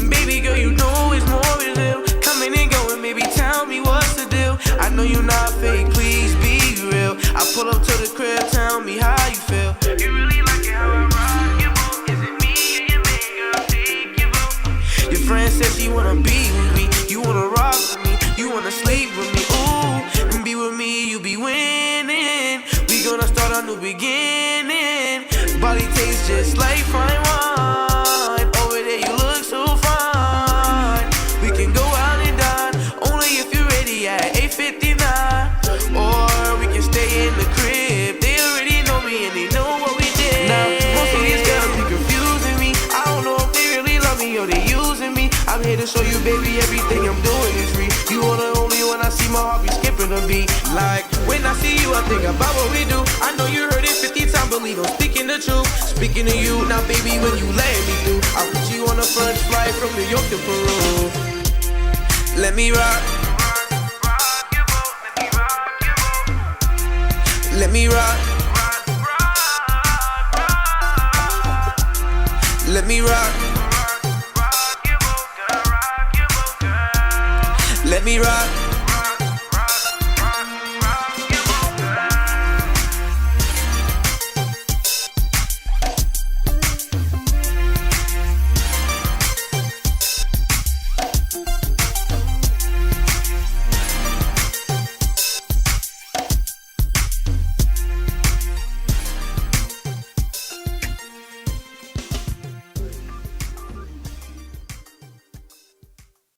Baby girl, you know it's more than real. Coming and going, baby, tell me what's the deal. I know you're not fake, please be real. I pull up to the crib, tell me how you feel. You really like it how I rock your boat. Is it me or your man, girl? Take your vote. Your friend said she wanna be with me. You wanna rock with me, you wanna sleep with me. Ooh, and be with me, you be winning. We gonna start a new beginning. Body tastes just like fine wine. Over there you look so fine. We can go out and dine, only if you're ready at 8:59. Or we can stay in the crib. They already know me and they know what we did. Now, most of these girls be confusing me. I don't know if they really love me or they using me. I'm here to show you, baby, everything I'm doing is free. You are the only one I see, my heart be skipping a beat. Like, when I see you, I think about what we do. I know you heard it 50 times, believe I'm speaking the truth. Speaking to you, now baby, when you let me through, I'll put you on a first flight from New York to Peru. Let me rock. Let me rock. Let me rock. Let me rock.